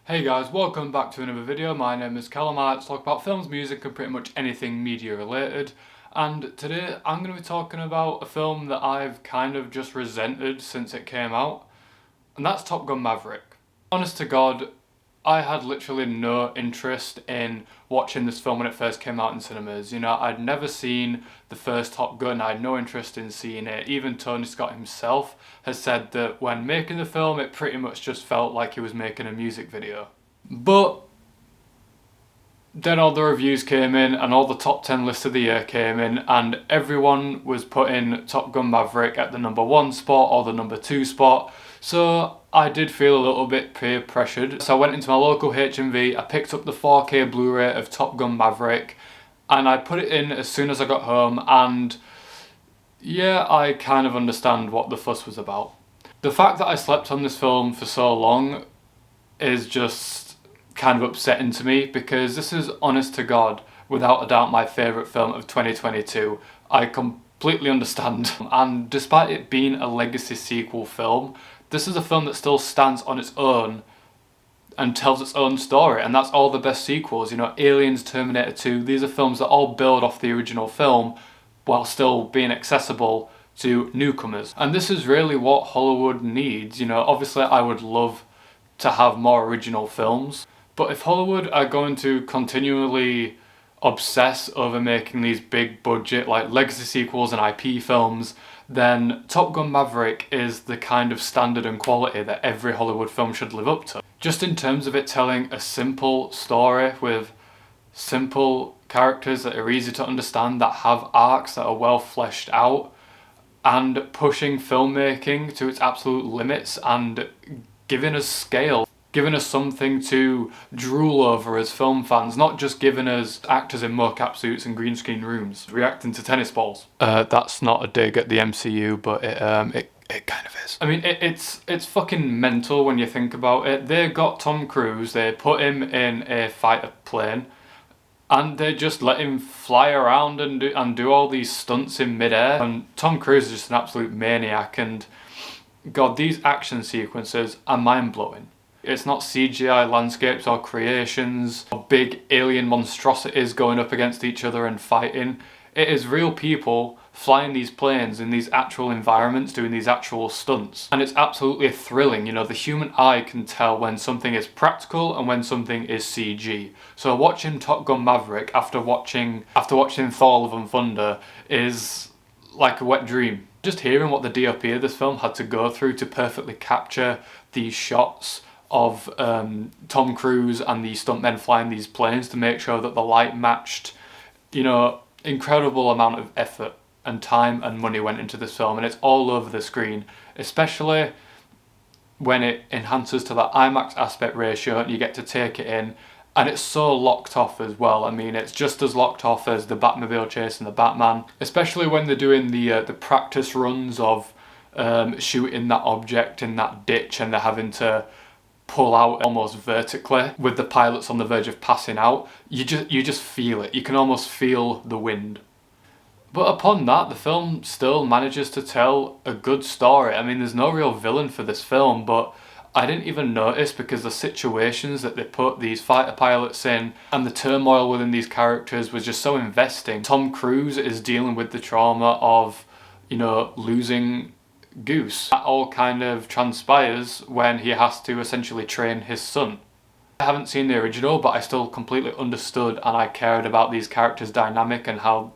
Hey guys, welcome back to another video. My name is Callum. I like to talk about films, music and pretty much anything media related. And today I'm going to be talking about a film that I've kind of just resented since it came out. And that's Top Gun Maverick. Honest to God, I had literally no interest in watching this film when it first came out in cinemas. You know, I'd never seen the first Top Gun, I had no interest in seeing it. Even Tony Scott himself has said that when making the film, it pretty much just felt like he was making a music video. But then all the reviews came in and all the top 10 lists of the year came in and everyone was putting Top Gun Maverick at the #1 spot or the #2 spot. So I did feel a little bit peer pressured. So I went into my local HMV, I picked up the 4K Blu-ray of Top Gun Maverick and I put it in as soon as I got home, and yeah, I kind of understand what the fuss was about. The fact that I slept on this film for so long is just kind of upsetting to me, because this is, honest to God, without a doubt my favourite film of 2022. I completely understand. And despite it being a legacy sequel film, this is a film that still stands on its own and tells its own story, and that's all the best sequels. You know, Aliens, Terminator 2, these are films that all build off the original film while still being accessible to newcomers. And this is really what Hollywood needs. You know, obviously I would love to have more original films, but if Hollywood are going to continually obsess over making these big budget like legacy sequels and IP films, then Top Gun Maverick is the kind of standard and quality that every Hollywood film should live up to. Just in terms of it telling a simple story with simple characters that are easy to understand, that have arcs that are well fleshed out, and pushing filmmaking to its absolute limits and giving us scale. Giving us something to drool over as film fans, not just giving us actors in mocap suits and green screen rooms reacting to tennis balls. That's not a dig at the MCU, but it kind of is. I mean, it's fucking mental when you think about it. They got Tom Cruise, they put him in a fighter plane, and they just let him fly around and do all these stunts in midair. And Tom Cruise is just an absolute maniac, and God, these action sequences are mind-blowing. It's not CGI landscapes or creations or big alien monstrosities going up against each other and fighting. It is real people flying these planes in these actual environments, doing these actual stunts. And it's absolutely thrilling. You know, the human eye can tell when something is practical and when something is CG. So watching Top Gun Maverick after watching Thor: Love and Thunder is like a wet dream. Just hearing what the DOP of this film had to go through to perfectly capture these shots of Tom Cruise and the stuntmen flying these planes to make sure that the light matched, you know, incredible amount of effort and time and money went into this film, and it's all over the screen, especially when it enhances to that IMAX aspect ratio and you get to take it in, and it's so locked off as well. I mean, it's just as locked off as the Batmobile chasing the Batman, especially when they're doing the practice runs of shooting that object in that ditch, and they're having to pull out almost vertically with the pilots on the verge of passing out. You just feel it. You can almost feel the wind. But upon that, the film still manages to tell a good story. I mean, there's no real villain for this film, but I didn't even notice, because the situations that they put these fighter pilots in and the turmoil within these characters was just so investing. Tom Cruise is dealing with the trauma of, you know, losing Goose. That all kind of transpires when he has to essentially train his son. I haven't seen the original, but I still completely understood and I cared about these characters' dynamic and how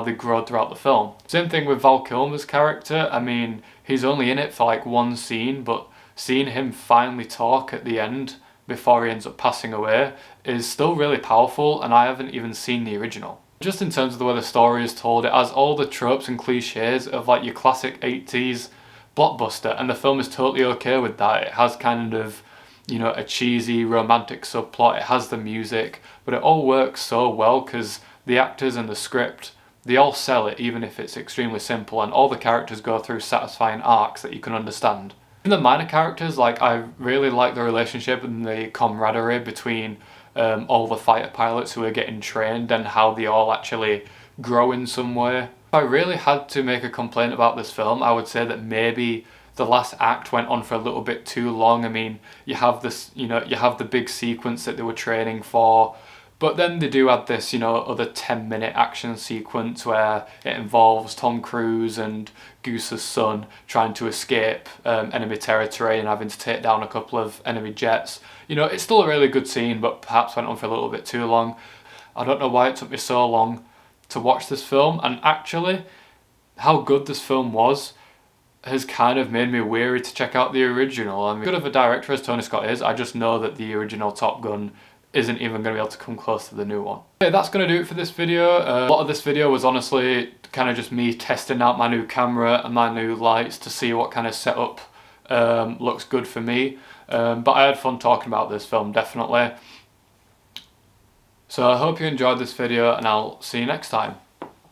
they grow throughout the film. Same thing with Val Kilmer's character. I mean, he's only in it for like one scene, but seeing him finally talk at the end before he ends up passing away is still really powerful, and I haven't even seen the original. Just in terms of the way the story is told, it has all the tropes and cliches of like your classic 80s blockbuster, and the film is totally okay with that. It has kind of, you know, a cheesy romantic subplot, it has the music, but it all works so well because the actors and the script, they all sell it, even if it's extremely simple, and all the characters go through satisfying arcs that you can understand. In the minor characters, like, I really like the relationship and the camaraderie between all the fighter pilots who are getting trained and how they all actually grow in some way. If I really had to make a complaint about this film, I would say that maybe the last act went on for a little bit too long. I mean, you have this, you have the big sequence that they were training for, but then they do add this, other 10-minute action sequence where it involves Tom Cruise and Goose's son trying to escape enemy territory and having to take down a couple of enemy jets. It's still a really good scene, but perhaps went on for a little bit too long. I don't know why it took me so long to watch this film, and actually, how good this film was has kind of made me weary to check out the original. I mean, good of a director as Tony Scott is, I just know that the original Top Gun isn't even going to be able to come close to the new one. Okay, that's going to do it for this video. A lot of this video was honestly kind of just me testing out my new camera and my new lights to see what kind of setup looks good for me. But I had fun talking about this film, definitely. So I hope you enjoyed this video, and I'll see you next time.